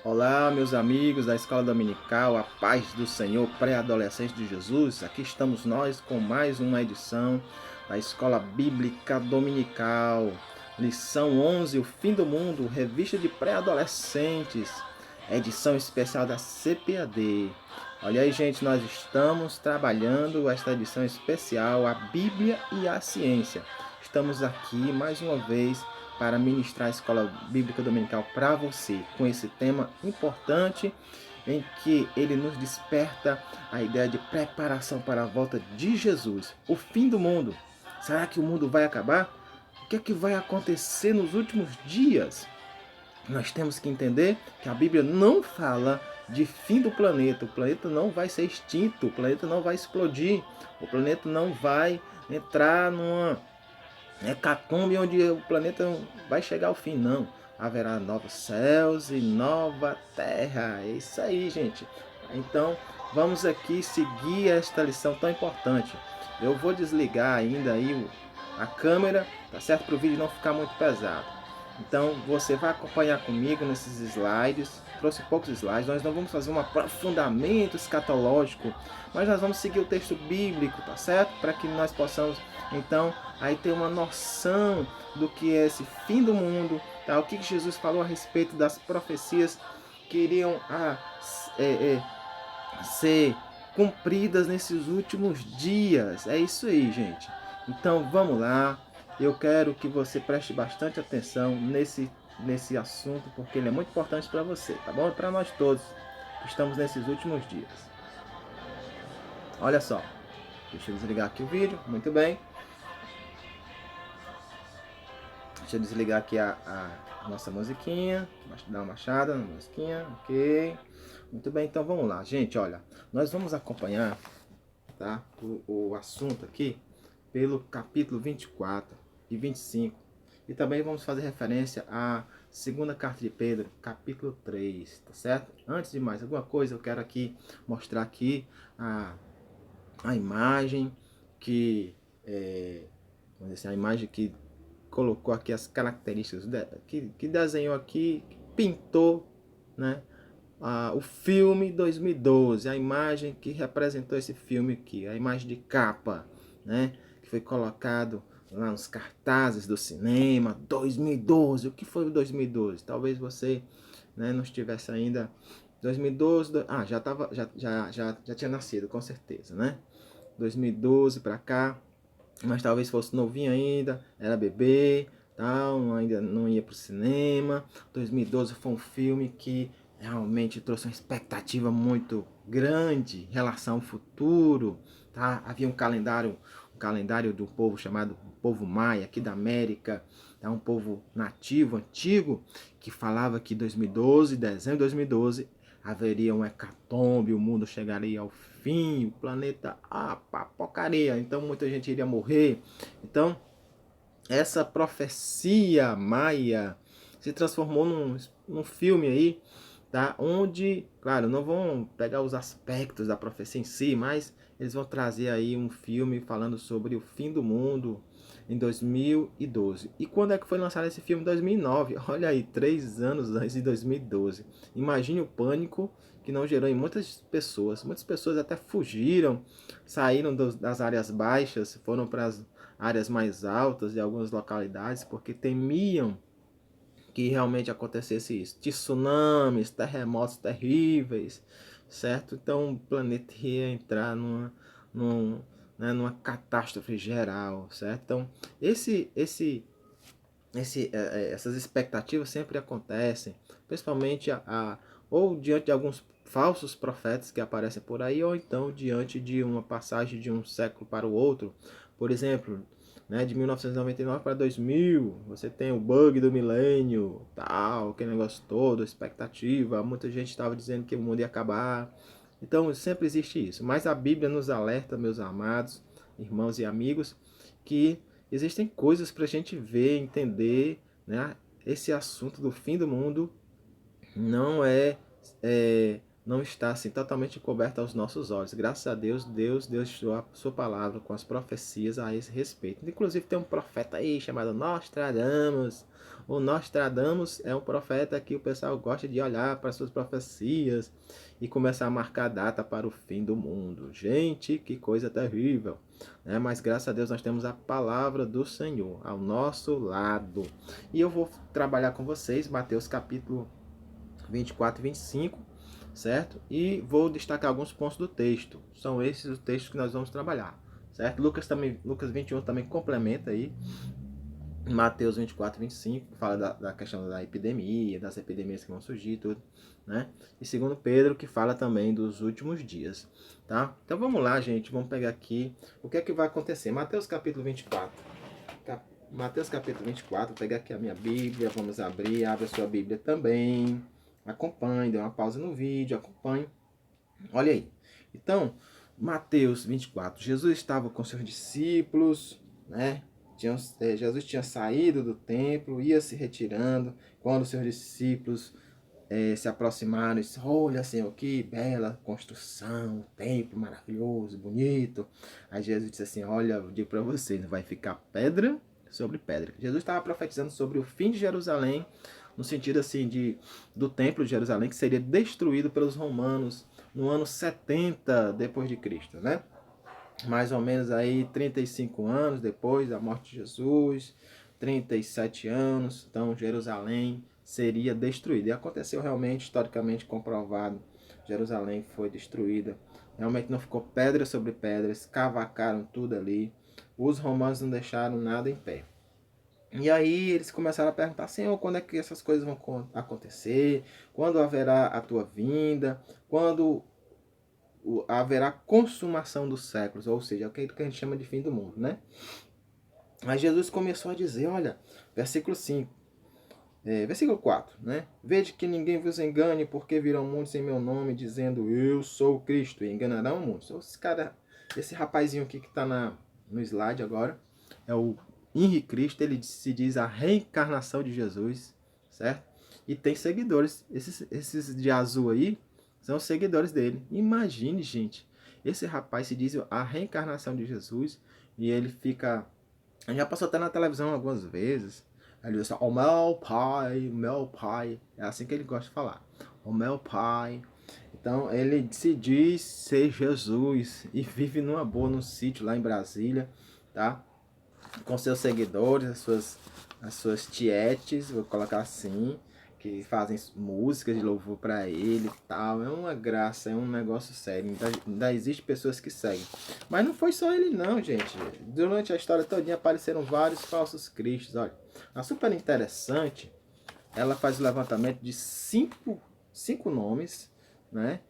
Olá, meus amigos da Escola Dominical, a paz do Senhor, pré-adolescente de Jesus. Aqui estamos nós com mais uma edição da Escola Bíblica Dominical. Lição 11, o fim do mundo, revista de pré-adolescentes, edição especial da CPAD. Olha aí, gente, nós estamos trabalhando esta edição especial, a Bíblia e a Ciência. Estamos aqui mais uma vez para ministrar a Escola Bíblica Dominical para você, com esse tema importante em que ele nos desperta a ideia de preparação para a volta de Jesus, o fim do mundo. Será que o mundo vai acabar? O que é que vai acontecer nos últimos dias? Nós temos que entender que a Bíblia não fala de fim do planeta. O planeta não vai ser extinto, o planeta não vai explodir, o planeta não vai entrar numa hecatombe onde o planeta vai chegar ao fim, não. Haverá novos céus e nova terra. É isso aí, gente. Então, vamos aqui seguir esta lição tão importante. Eu vou desligar ainda aí a câmera, tá certo? Para o vídeo não ficar muito pesado. Então, você vai acompanhar comigo nesses slides. Trouxe poucos slides. Nós não vamos fazer um aprofundamento escatológico, mas nós vamos seguir o texto bíblico, tá certo? Para que nós possamos, então, aí ter uma noção do que é esse fim do mundo, tá? O que Jesus falou a respeito das profecias que iriam ser cumpridas nesses últimos dias. É isso aí, gente. Então, vamos lá. Eu quero que você preste bastante atenção nesse assunto, porque ele é muito importante para você, tá bom? Para nós todos que estamos nesses últimos dias. Olha só, deixa eu desligar aqui o vídeo, muito bem. Deixa eu desligar aqui a nossa musiquinha, dar uma baixada na musiquinha, ok. Muito bem, então vamos lá, gente, olha, nós vamos acompanhar, tá, o assunto aqui pelo capítulo 24 e 25. E também vamos fazer referência à segunda carta de Pedro, capítulo 3, tá certo? Antes de mais alguma coisa, eu quero aqui mostrar aqui a imagem que, vamos dizer assim, a imagem que colocou aqui as características, que desenhou aqui, pintou, né? O filme 2012, a imagem que representou esse filme aqui, a imagem de capa, né? Que foi colocado lá nos cartazes do cinema, 2012. O que foi o 2012? Talvez você, né, não estivesse ainda. 2012, já tinha nascido, com certeza, né? 2012 para cá, mas talvez fosse novinho ainda, era bebê, tal, ainda não ia pro cinema. 2012 foi um filme que realmente trouxe uma expectativa muito grande em relação ao futuro, tá? Havia um calendário do povo chamado povo maia, aqui da América, tá? Um povo nativo, antigo, que falava que 2012, dezembro de 2012, haveria um hecatombe, o mundo chegaria ao fim, o planeta papocaria, então muita gente iria morrer. Então, essa profecia maia se transformou num filme aí, tá? Onde, claro, não vão pegar os aspectos da profecia em si, mas eles vão trazer aí um filme falando sobre o fim do mundo em 2012. E quando é que foi lançado esse filme? Em 2009. Olha aí, 3 anos antes de 2012. Imagine o pânico que não gerou em muitas pessoas. Muitas pessoas até fugiram, saíram das áreas baixas, foram para as áreas mais altas de algumas localidades, porque temiam que realmente acontecesse isso. Tsunamis, terremotos terríveis, certo? Então o planeta ia entrar numa catástrofe geral, certo? Então essas expectativas sempre acontecem, principalmente ou diante de alguns falsos profetas que aparecem por aí, ou então diante de uma passagem de um século para o outro. Por exemplo, né, de 1999 para 2000, você tem o bug do milênio, tal, aquele negócio todo, expectativa, muita gente estava dizendo que o mundo ia acabar. Então sempre existe isso, mas a Bíblia nos alerta, meus amados irmãos e amigos, que existem coisas para a gente ver, entender, né? Esse assunto do fim do mundo não não está assim totalmente coberto aos nossos olhos. Graças a Deus, Deus deixou a sua palavra com as profecias a esse respeito. Inclusive tem um profeta aí chamado Nostradamus, O Nostradamus é um profeta que o pessoal gosta de olhar para suas profecias e começar a marcar data para o fim do mundo. Gente, que coisa terrível, né? Mas graças a Deus nós temos a palavra do Senhor ao nosso lado. E eu vou trabalhar com vocês Mateus capítulo 24 e 25, certo? E vou destacar alguns pontos do texto. São esses os textos que nós vamos trabalhar, certo? Lucas 21 também complementa aí Mateus 24, 25, fala da questão da epidemia, das epidemias que vão surgir, tudo, né? E segundo Pedro, que fala também dos últimos dias, tá? Então vamos lá, gente, vamos pegar aqui o que é que vai acontecer. Mateus capítulo 24. Mateus capítulo 24, vou pegar aqui a minha Bíblia, vamos abrir, abre a sua Bíblia também, acompanhe, dê uma pausa no vídeo, acompanhe, olha aí. Então, Mateus 24, Jesus estava com seus discípulos, né? Jesus tinha saído do templo, ia se retirando, quando seus discípulos se aproximaram e disse, olha, Senhor, que bela construção, templo maravilhoso, bonito. Aí Jesus disse assim, olha, eu digo para vocês, vai ficar pedra sobre pedra. Jesus estava profetizando sobre o fim de Jerusalém, no sentido assim do templo de Jerusalém, que seria destruído pelos romanos no ano 70 depois de Cristo, né? Mais ou menos aí 35 anos depois da morte de Jesus, 37 anos, então Jerusalém seria destruída. E aconteceu realmente, historicamente comprovado, Jerusalém foi destruída. Realmente não ficou pedra sobre pedra, escavacaram tudo ali. Os romanos não deixaram nada em pé. E aí eles começaram a perguntar, Senhor, quando é que essas coisas vão acontecer? Quando haverá a tua vinda? Quando haverá consumação dos séculos, ou seja, é o que a gente chama de fim do mundo, né? Mas Jesus começou a dizer, olha, versículo 5, versículo 4, né? Vede que ninguém vos engane, porque virão muitos em meu nome, dizendo, eu sou o Cristo, e enganarão muitos. Esse rapazinho aqui que está no slide agora, é o Henrique Cristo, ele se diz a reencarnação de Jesus, certo? E tem seguidores, esses de azul aí, são seguidores dele. Imagine, gente, esse rapaz se diz a reencarnação de Jesus e ele fica... Já passou até na televisão algumas vezes. Ele diz, o meu pai. É assim que ele gosta de falar. O meu pai. Então ele se diz ser Jesus e vive numa boa, num sítio lá em Brasília, tá? Com seus seguidores, as suas tietes, vou colocar assim, que fazem músicas de louvor para ele e tal. É uma graça, é um negócio sério. Ainda existe pessoas que seguem. Mas não foi só ele não, gente. Durante a história todinha apareceram vários falsos cristos. Olha, a super interessante, ela faz o levantamento de cinco nomes, né?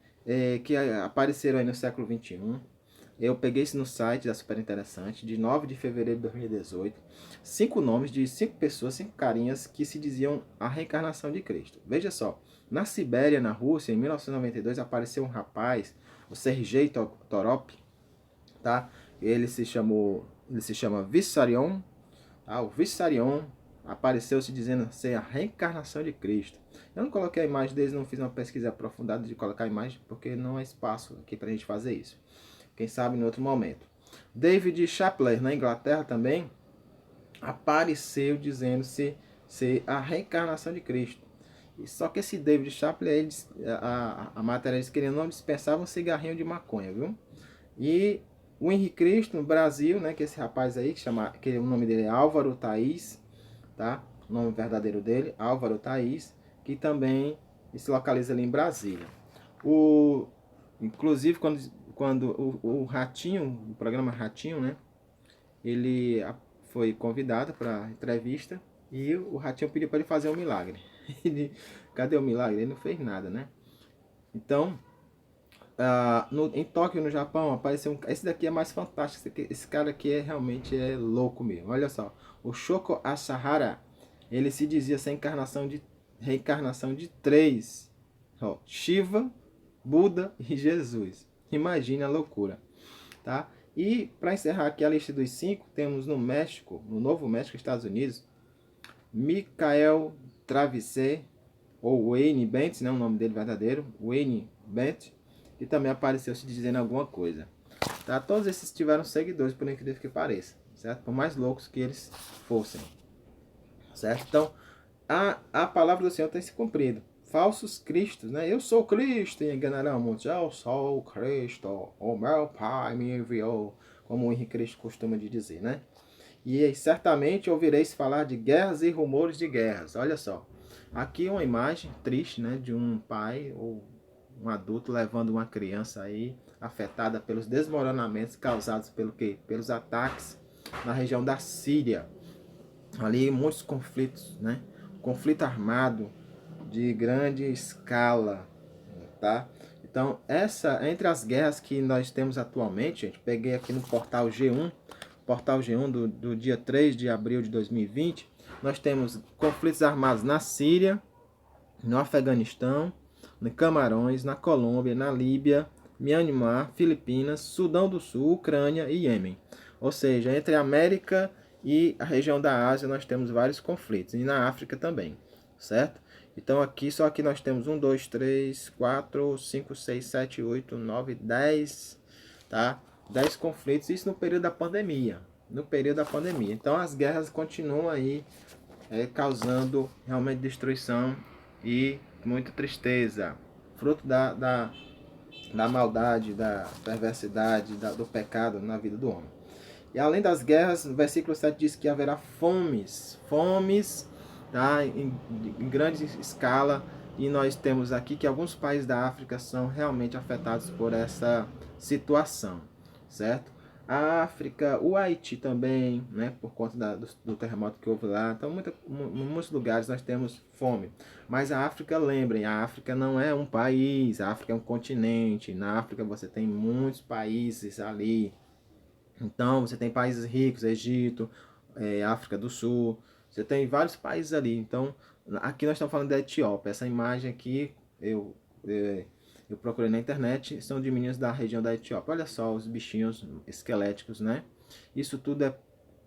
Que apareceram aí no século XXI. Eu peguei isso no site da Super Interessante, de 9 de fevereiro de 2018. 5 nomes de 5 pessoas, 5 carinhas que se diziam a reencarnação de Cristo. Veja só, na Sibéria, na Rússia, em 1992, apareceu um rapaz, o Sergei Torop, tá? Ele se chama Vissarion, tá? O Vissarion apareceu se dizendo ser a reencarnação de Cristo. Eu não coloquei a imagem deles, não fiz uma pesquisa aprofundada de colocar a imagem, porque não há espaço aqui para a gente fazer isso. Quem sabe em outro momento. David Chappell, na Inglaterra também, apareceu dizendo-se ser a reencarnação de Cristo. E só que esse David Chappell, a matéria diz que ele não dispensava um cigarrinho de maconha, viu? E o Henrique Cristo, no Brasil, né, que esse rapaz aí, que o nome dele é Álvaro Thaís, tá? O nome verdadeiro dele, Álvaro Thaís, que também se localiza ali em Brasília. Inclusive, quando o Ratinho, o programa Ratinho, né? Ele foi convidado para entrevista e o Ratinho pediu para ele fazer um milagre. Cadê o milagre? Ele não fez nada, né? Então, em Tóquio, no Japão, apareceu esse daqui é mais fantástico. Esse cara aqui realmente é louco mesmo. Olha só, o Shoko Asahara, ele se dizia essa reencarnação de 3. Ó, Shiva, Buda e Jesus. Imagine a loucura, tá? E para encerrar aqui a lista dos 5, temos no México, no Novo México, Estados Unidos, Michael Travesser, ou Wayne Bent, né, o nome dele verdadeiro, Wayne Bent, que também apareceu se dizendo alguma coisa. Tá? Todos esses tiveram seguidores, por incrível que pareça, certo? Por mais loucos que eles fossem, certo? Então, a palavra do Senhor tem se cumprido. Falsos cristos, né? Eu sou Cristo e enganarão muitos. Eu sou Cristo, o meu Pai me enviou, como o Henrique Cristo costuma de dizer, né? E certamente ouvireis falar de guerras e rumores de guerras. Olha só, aqui uma imagem triste, né, de um pai ou um adulto levando uma criança aí afetada pelos desmoronamentos causados pelo quê? Pelos ataques na região da Síria. Ali muitos conflitos, né? Conflito armado de grande escala, tá? Então, entre as guerras que nós temos atualmente, gente, peguei aqui no portal G1 do dia 3 de abril de 2020, nós temos conflitos armados na Síria, no Afeganistão, no Camarões, na Colômbia, na Líbia, Myanmar, Filipinas, Sudão do Sul, Ucrânia e Iêmen. Ou seja, entre a América e a região da Ásia nós temos vários conflitos, e na África também, certo? Então aqui, só aqui nós temos 1, 2, 3, 4, 5, 6, 7, 8, 9, 10, tá? 10 conflitos, isso no período da pandemia. No período da pandemia. Então as guerras continuam aí causando realmente destruição e muita tristeza. Fruto da maldade, da perversidade, do pecado na vida do homem. E além das guerras, no versículo 7 diz que haverá fomes, tá, em grande escala, e nós temos aqui que alguns países da África são realmente afetados por essa situação, certo? A África, o Haiti também, né, por conta do terremoto que houve lá. Então, em muitos lugares nós temos fome. Mas a África, lembrem, a África não é um país, a África é um continente. Na África você tem muitos países ali. Então, você tem países ricos, Egito, África do Sul, você tem vários países ali. Então, aqui nós estamos falando da Etiópia. Essa imagem aqui, eu procurei na internet, são de meninos da região da Etiópia. Olha só os bichinhos esqueléticos, né? Isso tudo é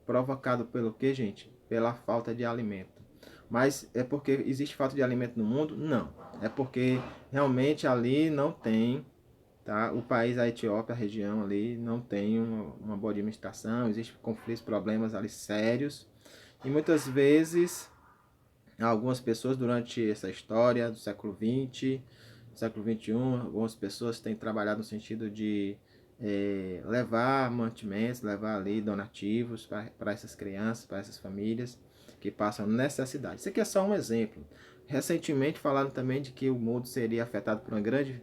provocado pelo que, gente? Pela falta de alimento. Mas é porque existe falta de alimento no mundo? Não. É porque realmente ali não tem, tá? O país, a Etiópia, a região ali, não tem uma boa administração, existem conflitos, problemas ali sérios. E muitas vezes, algumas pessoas durante essa história do século XX, século XXI, algumas pessoas têm trabalhado no sentido de levar mantimentos, levar ali donativos para essas crianças, para essas famílias que passam necessidade. Isso aqui é só um exemplo. Recentemente falaram também de que o mundo seria afetado por uma grande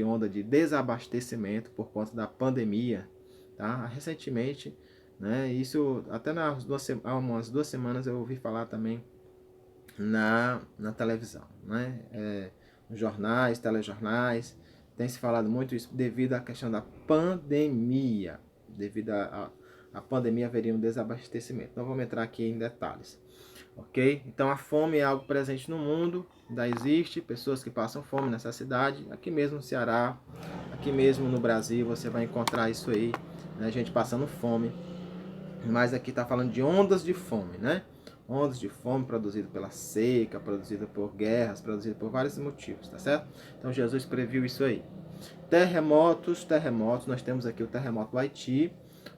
onda de desabastecimento por conta da pandemia, tá? Recentemente, né? Isso até há umas 2 semanas eu ouvi falar também na televisão, né? Nos jornais, telejornais, tem se falado muito isso devido à questão da pandemia. Devido à pandemia haveria um desabastecimento. Não vamos entrar aqui em detalhes, ok? Então a fome é algo presente no mundo, ainda existe pessoas que passam fome nessa cidade, aqui mesmo no Ceará, aqui mesmo no Brasil você vai encontrar isso aí, né? Gente passando fome, mas aqui está falando de ondas de fome, né? Ondas de fome produzidas pela seca, produzida por guerras, produzida por vários motivos, tá certo? Então Jesus previu isso aí. Terremotos, nós temos aqui o terremoto do Haiti,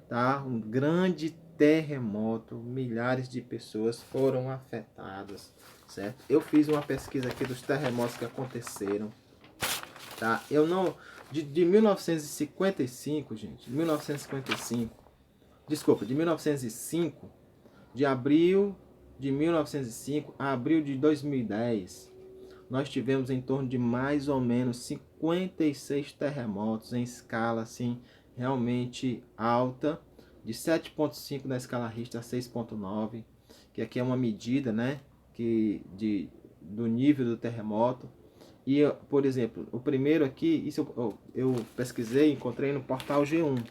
tá? Um grande terremoto, milhares de pessoas foram afetadas, certo? Eu fiz uma pesquisa aqui dos terremotos que aconteceram, tá? Eu não... De 1955, gente, 1955, desculpa, de 1905, de abril de 1905 a abril de 2010, nós tivemos em torno de mais ou menos 56 terremotos em escala assim realmente alta, de 7,5 na escala Richter a 6,9, que aqui é uma medida, né, do nível do terremoto. E, por exemplo, o primeiro aqui, isso eu pesquisei, encontrei no portal G1.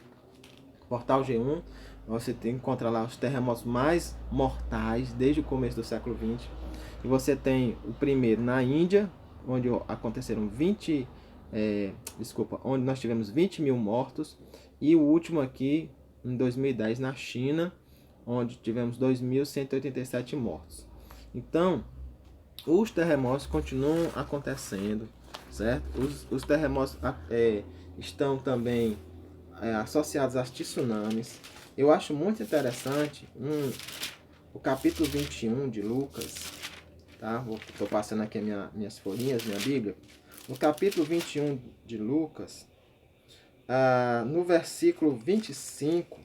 Portal G1, você encontra lá os terremotos mais mortais desde o começo do século XX. E você tem o primeiro na Índia, onde aconteceram onde nós tivemos 20 mil mortos. E o último aqui, em 2010, na China, onde tivemos 2.187 mortos. Então, os terremotos continuam acontecendo, certo? Os terremotos estão também associados a tsunamis. Eu acho muito interessante o capítulo 21 de Lucas, tá? Estou passando aqui minhas folhinhas, minha Bíblia. No capítulo 21 de Lucas, no versículo 25,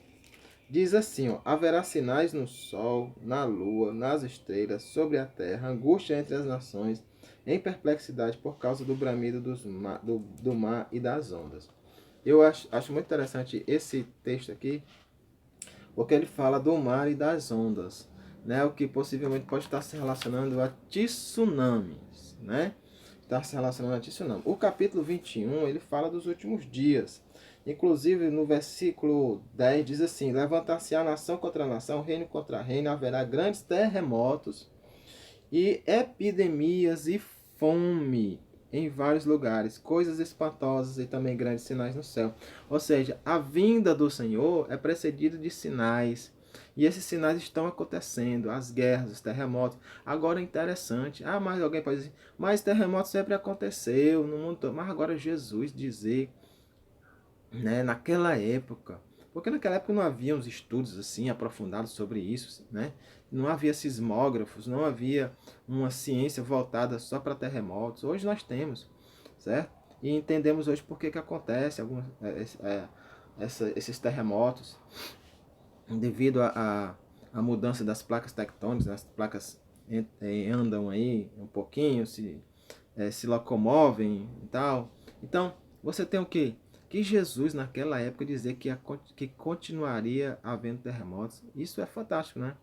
diz assim, ó: haverá sinais no sol, na lua, nas estrelas, sobre a terra, angústia entre as nações, em perplexidade por causa do bramido do mar e das ondas. Eu acho muito interessante esse texto aqui, porque ele fala do mar e das ondas, né? O que possivelmente pode estar se relacionando a tsunamis, né? Está se relacionando a tsunami. O capítulo 21, ele fala dos últimos dias. Inclusive, no versículo 10 diz assim: levantar-se-á nação contra nação, reino contra reino, haverá grandes terremotos e epidemias e fome em vários lugares, coisas espantosas e também grandes sinais no céu. Ou seja, a vinda do Senhor é precedida de sinais. E esses sinais estão acontecendo, as guerras, os terremotos. Agora é interessante, mas alguém pode dizer, mas terremoto sempre aconteceu no mundo todo. Mas agora Jesus dizer, né, naquela época, porque naquela época não havia uns estudos assim aprofundados sobre isso, né? Não havia sismógrafos, não havia uma ciência voltada só para terremotos. Hoje nós temos, certo? E entendemos hoje por que acontece esses terremotos devido à mudança das placas tectônicas. As placas andam aí um pouquinho, se locomovem e tal. Então, você tem o quê? Que Jesus, naquela época, dizia que continuaria havendo terremotos. Isso é fantástico, né?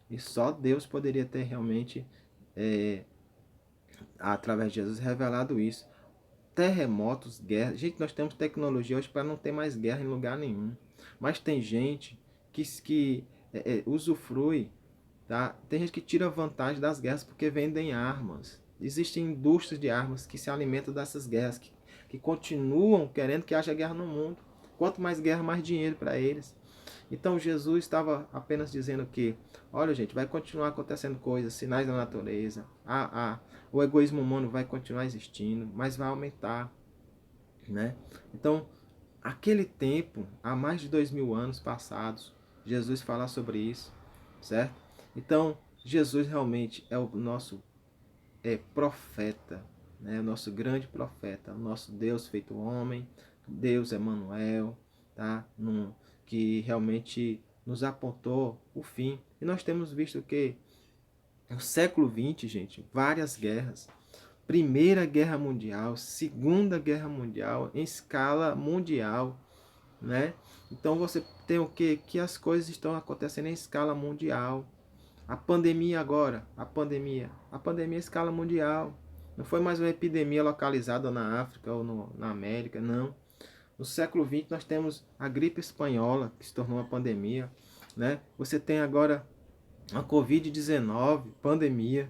E só Deus poderia ter realmente, através de Jesus, revelado isso. Terremotos, guerras. Gente, nós temos tecnologia hoje para não ter mais guerra em lugar nenhum. Mas tem gente que usufrui, tá? Tem gente que tira vantagem das guerras porque vendem armas. Existem indústrias de armas que se alimentam dessas guerras, que continuam querendo que haja guerra no mundo. Quanto mais guerra, mais dinheiro para eles. Então Jesus estava apenas dizendo que, olha gente, vai continuar acontecendo coisas, sinais da natureza, o egoísmo humano vai continuar existindo, mas vai aumentar, né? Então, aquele tempo, há mais de 2000 anos passados, Jesus fala sobre isso, certo? Então, Jesus realmente é o nosso profeta, né? O nosso grande profeta, o nosso Deus feito homem, Deus Emanuel, tá? Que realmente nos apontou o fim. E nós temos visto que no século XX, gente, várias guerras. Primeira Guerra Mundial, Segunda Guerra Mundial, em escala mundial, né? Então você tem o que? Que as coisas estão acontecendo em escala mundial. A pandemia agora, a pandemia é escala mundial. Não foi mais uma epidemia localizada na África ou na América, não. No século XX nós temos a gripe espanhola, que se tornou uma pandemia, né? Você tem agora a Covid-19, pandemia.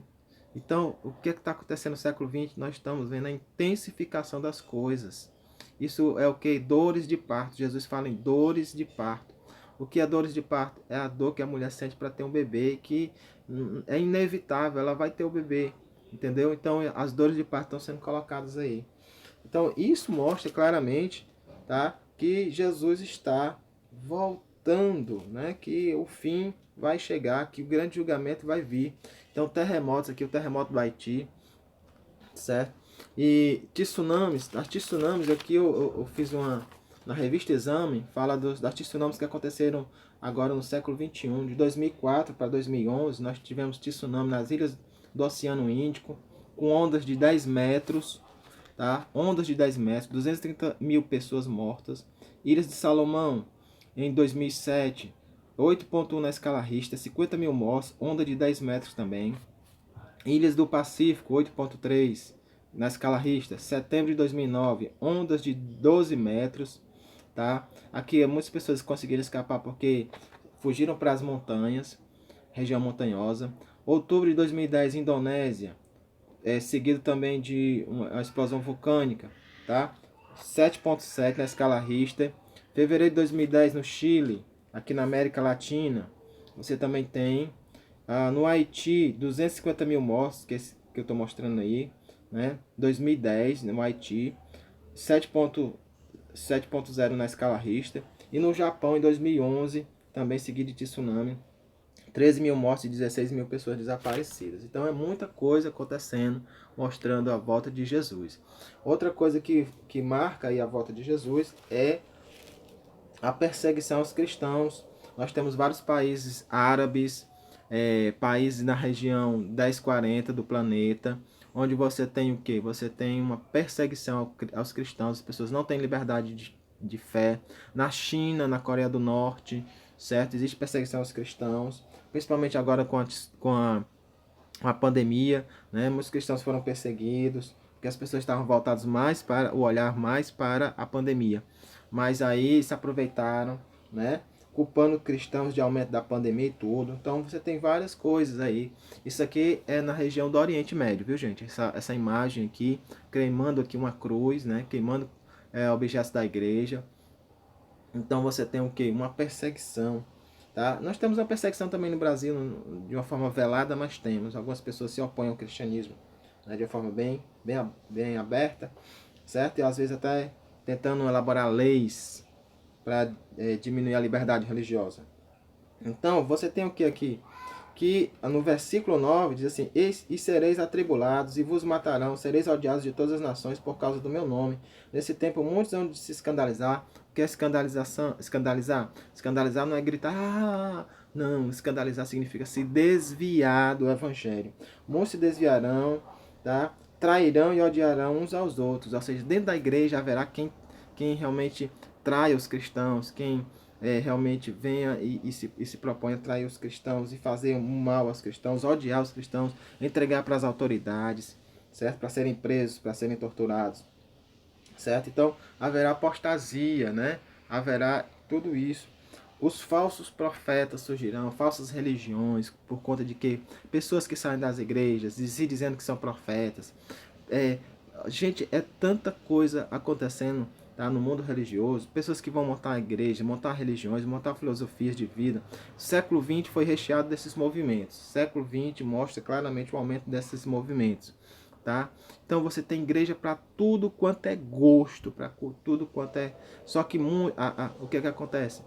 Então, o que está acontecendo no século XX? Nós estamos vendo a intensificação das coisas. Isso é o que? Dores de parto. Jesus fala em dores de parto. O que é dores de parto? É a dor que a mulher sente para ter um bebê, que é inevitável, ela vai ter o bebê. Entendeu? Então, as dores de parto estão sendo colocadas aí. Então, isso mostra claramente, tá, que Jesus está voltando, né? Que o fim vai chegar, que o grande julgamento vai vir. Então, terremotos aqui, o terremoto do Haiti, certo? E tsunamis, as tsunamis aqui eu fiz na revista Exame, fala das tsunamis que aconteceram agora no século XXI, de 2004 para 2011, nós tivemos tsunami nas ilhas do Oceano Índico, com ondas de 10 metros, tá? Ondas de 10 metros, 230 mil pessoas mortas. Ilhas de Salomão, em 2007, 8,1 na escala Richter, 50 mil mortos, onda de 10 metros também. Ilhas do Pacífico, 8,3 na escala Richter, setembro de 2009, ondas de 12 metros, tá? Aqui muitas pessoas conseguiram escapar porque fugiram para as montanhas, região montanhosa. Outubro de 2010, Indonésia, seguido também de uma explosão vulcânica, tá? 7,7 na escala Richter. Fevereiro de 2010 no Chile, aqui na América Latina, você também tem. No Haiti, 250 mil mortos, que eu estou mostrando aí, né? 2010 no Haiti, 7,0 na escala Richter. E no Japão, em 2011, também seguido de tsunami, 13 mil mortes e 16 mil pessoas desaparecidas. Então é muita coisa acontecendo, mostrando a volta de Jesus. Outra coisa que marca aí a volta de Jesus é a perseguição aos cristãos. Nós temos vários países árabes, países na região 1040 do planeta, onde você tem o quê? Você tem uma perseguição aos cristãos, as pessoas não têm liberdade de fé. Na China, na Coreia do Norte, certo? Existe perseguição aos cristãos, principalmente agora com a pandemia, né? Muitos cristãos foram perseguidos, porque as pessoas estavam voltadas mais para o olhar mais para a pandemia. Mas aí se aproveitaram, né? Culpando cristãos de aumento da pandemia e tudo. Então você tem várias coisas aí. Isso aqui é na região do Oriente Médio, viu, gente? Essa imagem aqui, queimando aqui uma cruz, né? Queimando objetos da igreja. Então você tem o que? Uma perseguição. Tá? Nós temos uma perseguição também no Brasil, de uma forma velada, mas temos. Algumas pessoas se opõem ao cristianismo, né, de uma forma bem aberta, certo? E às vezes até tentando elaborar leis para diminuir a liberdade religiosa. Então, você tem o que aqui? Que no versículo 9 diz assim: e sereis atribulados, e vos matarão, sereis odiados de todas as nações por causa do meu nome. Nesse tempo muitos vão se escandalizar. O que é escandalização? Escandalizar? Escandalizar não é gritar, não, escandalizar significa se desviar do evangelho. Muitos se desviarão, tá? Trairão e odiarão uns aos outros. Ou seja, dentro da igreja haverá quem realmente trai os cristãos, quem realmente venha e se propõe a trair os cristãos e fazer mal aos cristãos, odiar os cristãos, entregar para as autoridades, certo? Para serem presos, para serem torturados, certo? Então haverá apostasia, né? Haverá tudo isso. Os falsos profetas surgirão, falsas religiões, por conta de que pessoas que saem das igrejas se dizendo que são profetas. É, gente, é tanta coisa acontecendo, tá, no mundo religioso. Pessoas que vão montar a igreja, montar religiões, montar filosofias de vida. O século XX foi recheado desses movimentos. O século XX mostra claramente o aumento desses movimentos. Tá? Então você tem igreja para tudo quanto é gosto, para tudo quanto é. Só que o que acontece?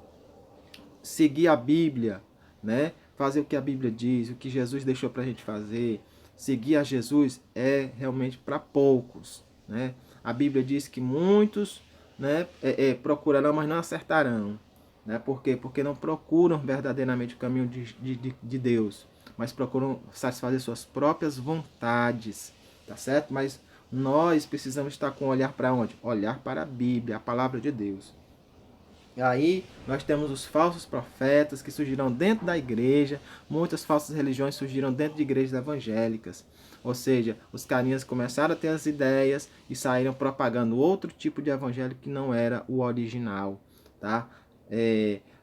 Seguir a Bíblia, né? Fazer o que a Bíblia diz, o que Jesus deixou para a gente fazer. Seguir a Jesus é realmente para poucos, né? A Bíblia diz que muitos, né, procurarão, mas não acertarão, né? Por quê? Porque não procuram verdadeiramente o caminho de Deus, mas procuram satisfazer suas próprias vontades, tá certo? Mas nós precisamos estar com o olhar para onde? Olhar para a Bíblia, a palavra de Deus. Aí nós temos os falsos profetas que surgirão dentro da igreja, muitas falsas religiões surgiram dentro de igrejas evangélicas. Ou seja, os carinhas começaram a ter as ideias e saíram propagando outro tipo de evangelho que não era o original, tá?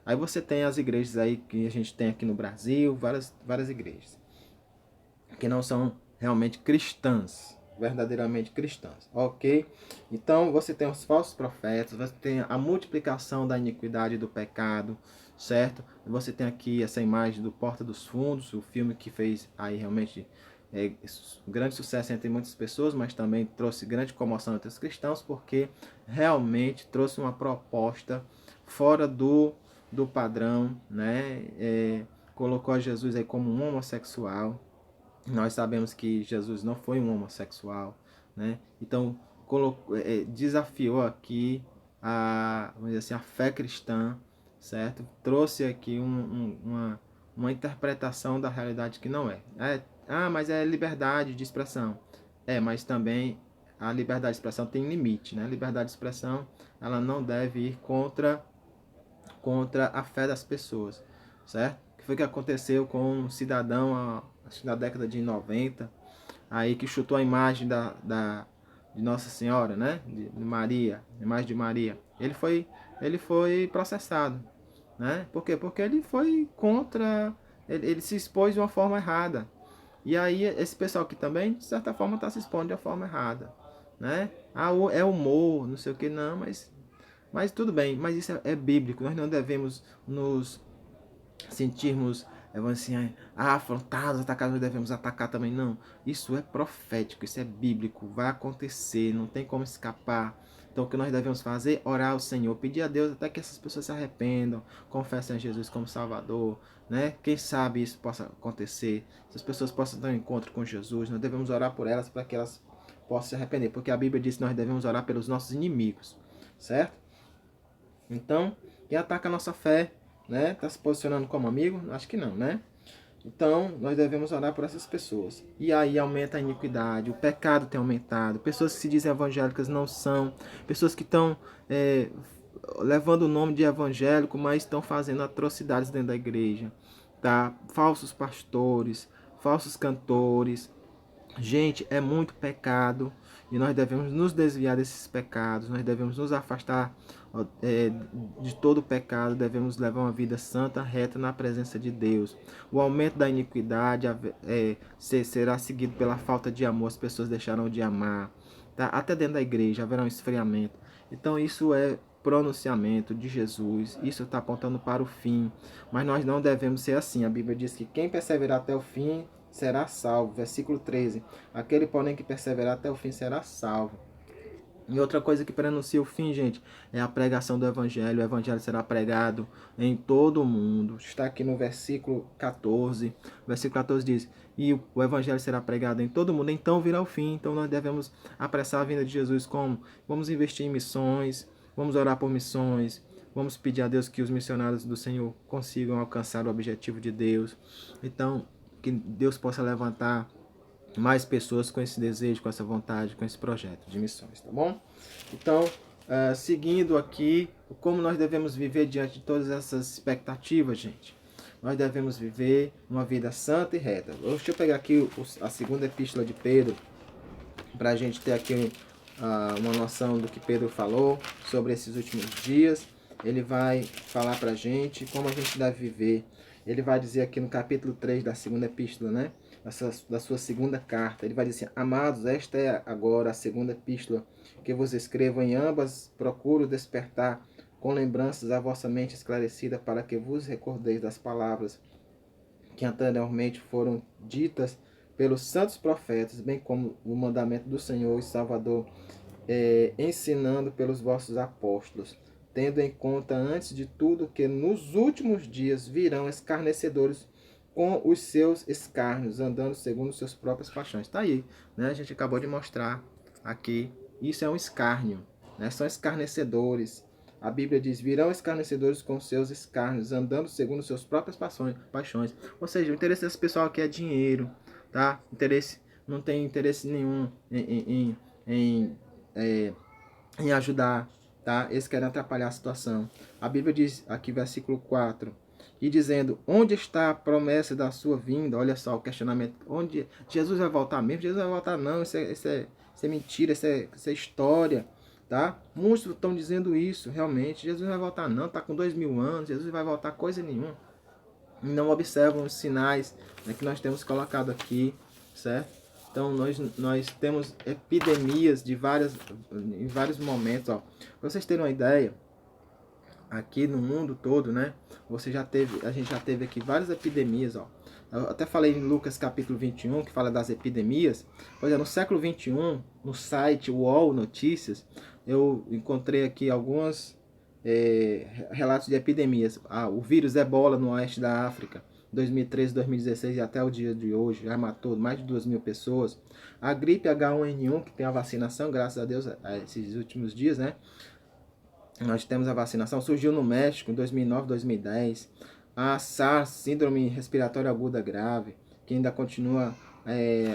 Aí você tem as igrejas aí que a gente tem aqui no Brasil, várias igrejas que não são realmente cristãs, verdadeiramente cristãs, ok? Então você tem os falsos profetas, você tem a multiplicação da iniquidade e do pecado, certo? Você tem aqui essa imagem do Porta dos Fundos, o filme que fez aí realmente grande sucesso entre muitas pessoas, mas também trouxe grande comoção entre os cristãos, porque realmente trouxe uma proposta fora do padrão, né? Colocou Jesus aí como um homossexual. Nós sabemos que Jesus não foi um homossexual, né? Então desafiou aqui vamos dizer assim, a fé cristã, certo? Trouxe aqui uma interpretação da realidade que não é. Mas é liberdade de expressão. Mas também a liberdade de expressão tem limite, né? A liberdade de expressão, ela não deve ir contra a fé das pessoas, certo? O que foi que aconteceu com um cidadão acho que na década de 90, aí que chutou a imagem de Nossa Senhora, né? De Maria, a imagem de Maria. Ele foi processado, né? Por quê? Porque ele foi contra, ele se expôs de uma forma errada. E aí esse pessoal aqui também, de certa forma, está se expondo de uma forma errada, né? É humor, não sei o que, não, mas tudo bem, mas isso é bíblico. Nós não devemos nos sentirmos vão assim, afrontados, atacados, nós devemos atacar também. Não, isso é profético, isso é bíblico, vai acontecer, não tem como escapar. Então o que nós devemos fazer? Orar ao Senhor, pedir a Deus até que essas pessoas se arrependam, confessem a Jesus como Salvador, né? Quem sabe isso possa acontecer, se as pessoas possam ter um encontro com Jesus, nós devemos orar por elas para que elas possam se arrepender, porque a Bíblia diz que nós devemos orar pelos nossos inimigos, certo? Então, quem ataca a nossa fé, né? Está se posicionando como amigo? Acho que não, né? Então, nós devemos orar por essas pessoas. E aí aumenta a iniquidade, o pecado tem aumentado, pessoas que se dizem evangélicas não são, pessoas que estão levando o nome de evangélico, mas estão fazendo atrocidades dentro da igreja, tá? Falsos pastores, falsos cantores. Gente, é muito pecado e nós devemos nos desviar desses pecados, nós devemos nos afastar de todo o pecado, devemos levar uma vida santa, reta na presença de Deus. O aumento da iniquidade será seguido pela falta de amor, as pessoas deixarão de amar, tá? Até dentro da igreja haverá um esfriamento. Então isso é pronunciamento de Jesus, isso está apontando para o fim, mas nós não devemos ser assim. A Bíblia diz que quem perseverar até o fim será salvo. Versículo 13. Aquele, porém, que perseverar até o fim será salvo. E outra coisa que prenuncia o fim, gente, é a pregação do Evangelho. O Evangelho será pregado em todo o mundo. Está aqui no versículo 14. O versículo 14 diz: e o Evangelho será pregado em todo o mundo, então virá o fim. Então nós devemos apressar a vinda de Jesus. Como? Vamos investir em missões, vamos orar por missões, vamos pedir a Deus que os missionários do Senhor consigam alcançar o objetivo de Deus. Então, que Deus possa levantar mais pessoas com esse desejo, com essa vontade, com esse projeto de missões, tá bom? Então, seguindo aqui, como nós devemos viver diante de todas essas expectativas, gente? Nós devemos viver uma vida santa e reta. Deixa eu pegar aqui a segunda epístola de Pedro, para a gente ter aqui uma noção do que Pedro falou sobre esses últimos dias. Ele vai falar para a gente como a gente deve viver. Ele vai dizer aqui no capítulo 3 da segunda epístola, né? Da sua segunda carta. Ele vai dizer assim: amados, esta é agora a segunda epístola que vos escrevo. Em ambas procuro despertar com lembranças a vossa mente esclarecida, para que vos recordeis das palavras que anteriormente foram ditas pelos santos profetas, bem como o mandamento do Senhor e Salvador, ensinando pelos vossos apóstolos, tendo em conta antes de tudo que nos últimos dias virão escarnecedores com os seus escárnios, andando segundo seus próprias paixões. Está aí, né? A gente acabou de mostrar aqui. Isso é um escárnio, né? São escarnecedores. A Bíblia diz: virão escarnecedores com seus escárnios, andando segundo suas próprias paixões. Ou seja, o interesse desse pessoal aqui é dinheiro, tá? Não tem interesse nenhum em ajudar, tá? Eles querem atrapalhar a situação. A Bíblia diz aqui, versículo 4, e dizendo: onde está a promessa da sua vinda? Olha só o questionamento: onde Jesus vai voltar mesmo? Jesus vai voltar não, isso é mentira, isso é história, tá? Muitos estão dizendo isso, realmente. Jesus vai voltar não, tá com 2000 anos, Jesus vai voltar coisa nenhuma. Não observam os sinais, né, que nós temos colocado aqui, certo? Então nós temos epidemias em vários momentos, ó. Pra vocês terem uma ideia, aqui no mundo todo, né? A gente já teve aqui várias epidemias, ó. Eu até falei em Lucas capítulo 21, que fala das epidemias. Pois é, no século 21, no site UOL Notícias, eu encontrei aqui alguns relatos de epidemias. O vírus Ebola no oeste da África, 2013, 2016 e até o dia de hoje, já matou mais de 2.000 pessoas. A gripe H1N1, que tem a vacinação, graças a Deus, esses últimos dias, né? Nós temos a vacinação, surgiu no México em 2009, 2010. A SARS, Síndrome Respiratória Aguda Grave, que ainda continua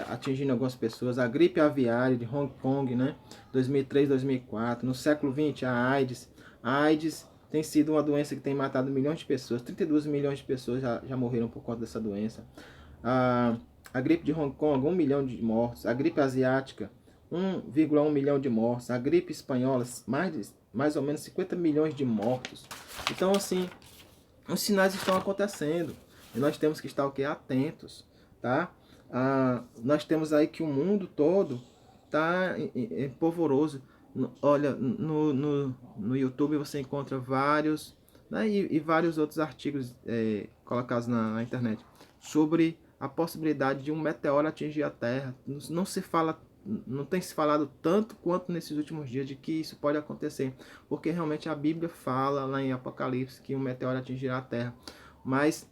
atingindo algumas pessoas. A gripe aviária de Hong Kong, né? 2003, 2004. No século XX, a AIDS. A AIDS tem sido uma doença que tem matado milhões de pessoas. 32 milhões de pessoas já morreram por conta dessa doença. A gripe de Hong Kong, 1 milhão de mortos. A gripe asiática, 1,1 milhão de mortos. A gripe espanhola, mais ou menos 50 milhões de mortos. Então, assim, os sinais estão acontecendo. E nós temos que estar atentos, tá? Nós temos aí que o mundo todo está polvoroso. Olha, no YouTube você encontra vários né, e vários outros artigos colocados na internet sobre a possibilidade de um meteoro atingir a Terra. Não se fala, não tem se falado tanto quanto nesses últimos dias de que isso pode acontecer, porque realmente a Bíblia fala lá em Apocalipse que um meteoro atingirá a Terra, mas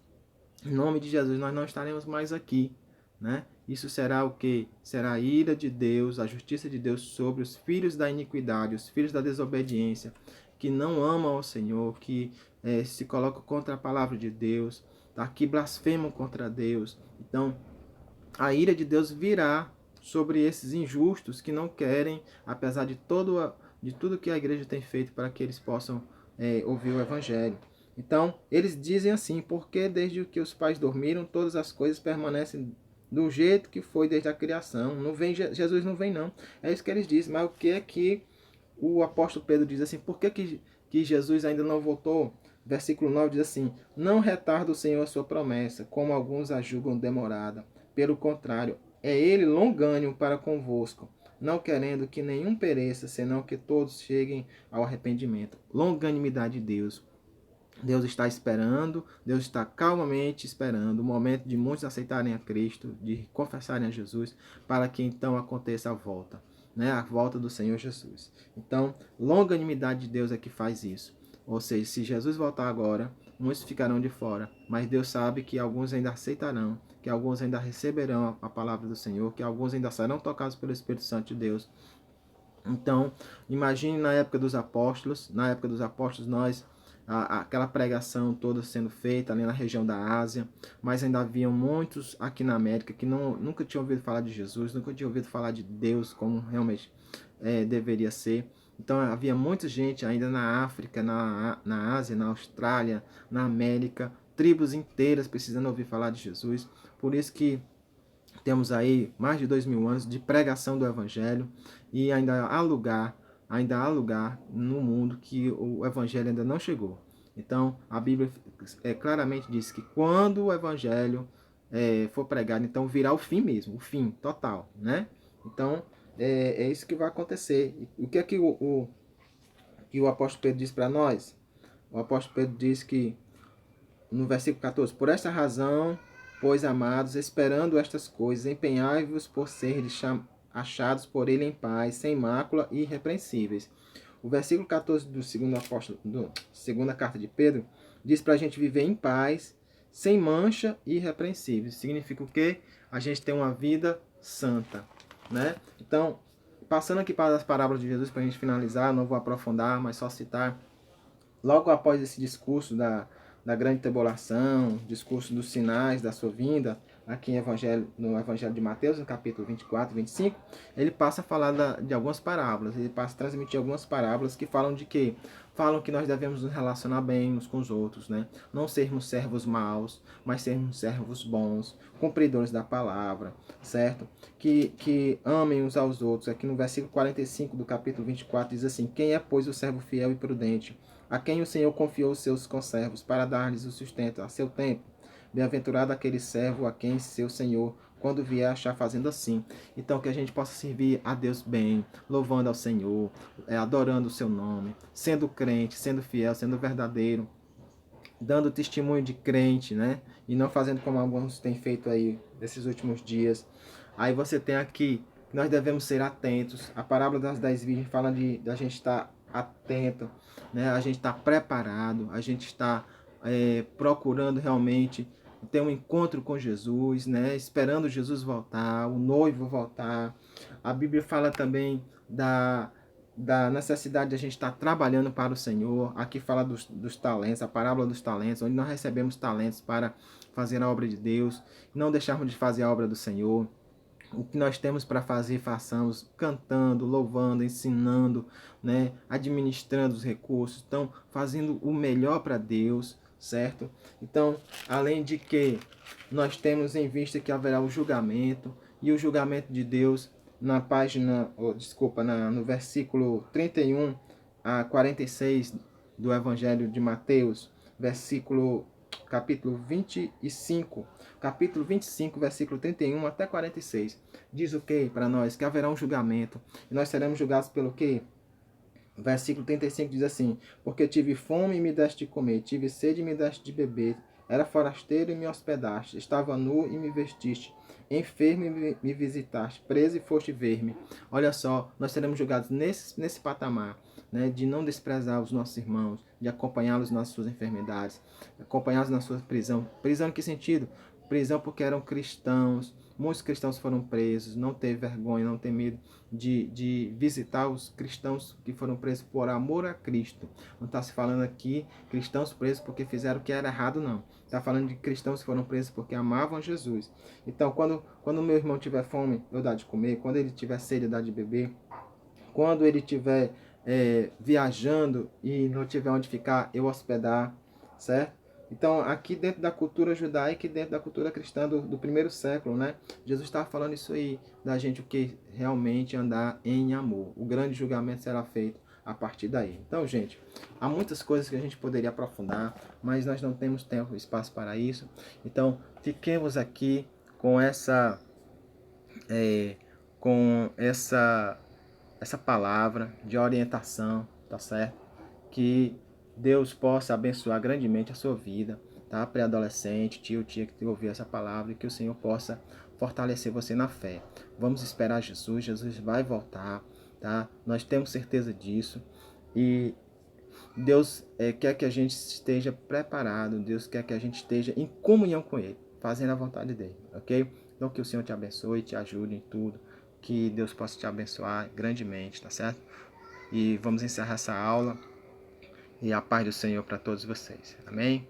em nome de Jesus nós não estaremos mais aqui, né? Isso será o que? Será a ira de Deus, a justiça de Deus sobre os filhos da iniquidade, os filhos da desobediência, que não amam ao Senhor, que se colocam contra a palavra de Deus, tá? Que blasfemam contra Deus. Então, a ira de Deus virá sobre esses injustos que não querem, apesar de tudo que a igreja tem feito para que eles possam ouvir o Evangelho. Então, eles dizem assim, porque desde que os pais dormiram, todas as coisas permanecem do jeito que foi desde a criação. Não vem, Jesus não vem não. É isso que eles dizem. Mas o que é que o apóstolo Pedro diz assim? Por que Jesus ainda não voltou? Versículo 9 diz assim: não retarda o Senhor a sua promessa, como alguns a julgam demorada. Pelo contrário, é ele longânimo para convosco, não querendo que nenhum pereça, senão que todos cheguem ao arrependimento. Longanimidade de Deus. Deus está esperando, Deus está calmamente esperando o momento de muitos aceitarem a Cristo, de confessarem a Jesus, para que então aconteça a volta, né? A volta do Senhor Jesus. Então, longanimidade de Deus é que faz isso. Ou seja, se Jesus voltar agora, muitos ficarão de fora, mas Deus sabe que alguns ainda aceitarão, que alguns ainda receberão a palavra do Senhor, que alguns ainda serão tocados pelo Espírito Santo de Deus. Então, imagine na época dos apóstolos, nós aquela pregação toda sendo feita ali na região da Ásia, mas ainda haviam muitos aqui na América que nunca tinham ouvido falar de Jesus, nunca tinham ouvido falar de Deus como realmente deveria ser. Então havia muita gente ainda na África, na Ásia, na Austrália, na América, tribos inteiras precisando ouvir falar de Jesus. Por isso que temos aí mais de 2000 anos de pregação do Evangelho e ainda há lugar no mundo que o Evangelho ainda não chegou. Então, a Bíblia claramente diz que quando o Evangelho for pregado, então virá o fim mesmo, o fim total, né? Então, é isso que vai acontecer. E o que é que o apóstolo Pedro diz para nós? O apóstolo Pedro diz que, no versículo 14, por esta razão, pois, amados, esperando estas coisas, empenhai-vos por seres achados por ele em paz, sem mácula e irrepreensíveis. O versículo 14 do segunda carta de Pedro diz para a gente viver em paz, sem mancha e irrepreensíveis. Significa o quê? A gente tem uma vida santa, né? Então, passando aqui para as parábolas de Jesus para a gente finalizar, não vou aprofundar, mas só citar. Logo após esse discurso da grande tribulação, discurso dos sinais da sua vinda, aqui no Evangelho de Mateus, no capítulo 24 e 25, ele passa a falar de algumas parábolas, ele passa a transmitir algumas parábolas que falam de quê? Falam que nós devemos nos relacionar bem uns com os outros, né? Não sermos servos maus, mas sermos servos bons, cumpridores da palavra, certo? Que amem uns aos outros. Aqui no versículo 45 do capítulo 24 diz assim: quem é, pois, o servo fiel e prudente, a quem o Senhor confiou os seus conservos para dar-lhes o sustento a seu tempo? Bem-aventurado aquele servo a quem seu Senhor, quando vier, achar fazendo assim. Então, que a gente possa servir a Deus bem, louvando ao Senhor, adorando o seu nome, sendo crente, sendo fiel, sendo verdadeiro, dando testemunho de crente, né? E não fazendo como alguns têm feito aí nesses últimos dias. Aí você tem aqui que nós devemos ser atentos. A parábola das 10 virgens fala de a gente estar atento, né? A gente estar preparado, a gente estar procurando realmente ter um encontro com Jesus, né? Esperando Jesus voltar, o noivo voltar. A Bíblia fala também da necessidade de a gente estar trabalhando para o Senhor. Aqui fala dos talentos, a parábola dos talentos, onde nós recebemos talentos para fazer a obra de Deus, não deixarmos de fazer a obra do Senhor. O que nós temos para fazer, façamos cantando, louvando, ensinando, né? Administrando os recursos, então fazendo o melhor para Deus, certo? Então, além de que nós temos em vista que haverá o julgamento, e o julgamento de Deus na página, no versículo 31 a 46 do Evangelho de Mateus, capítulo 25, versículo 31 até 46. Diz o que para nós? Que haverá um julgamento. E nós seremos julgados pelo quê? Versículo 35 diz assim: porque tive fome e me deste de comer, tive sede e me deste de beber, era forasteiro e me hospedaste, estava nu e me vestiste, enfermo e me visitaste, preso e foste ver-me. Olha só, nós seremos julgados nesse patamar, né, de não desprezar os nossos irmãos, de acompanhá-los nas suas enfermidades, acompanhá-los na sua prisão. Prisão em que sentido? Prisão porque eram cristãos, muitos cristãos foram presos, não teve vergonha, não tem medo de visitar os cristãos que foram presos por amor a Cristo. Não está se falando aqui cristãos presos porque fizeram o que era errado, não. Está falando de cristãos que foram presos porque amavam Jesus. Então, quando meu irmão tiver fome, eu dar de comer. Quando ele tiver sede, eu dar de beber. Quando ele tiver viajando e não tiver onde ficar, eu hospedar, certo? Então, aqui dentro da cultura judaica e dentro da cultura cristã do primeiro século, né? Jesus estava falando isso aí, da gente o que realmente andar em amor. O grande julgamento será feito a partir daí. Então, gente, há muitas coisas que a gente poderia aprofundar, mas nós não temos tempo e espaço para isso. Então, fiquemos aqui com é, essa palavra de orientação, tá certo? Que Deus possa abençoar grandemente a sua vida, tá? Pré-adolescente, tio, tia que ouviu essa palavra e que o Senhor possa fortalecer você na fé. Vamos esperar Jesus, Jesus vai voltar, tá? Nós temos certeza disso e Deus quer que a gente esteja preparado, Deus quer que a gente esteja em comunhão com Ele, fazendo a vontade dEle, ok? Então que o Senhor te abençoe, te ajude em tudo, que Deus possa te abençoar grandemente, tá certo? E vamos encerrar essa aula e a paz do Senhor para todos vocês, amém?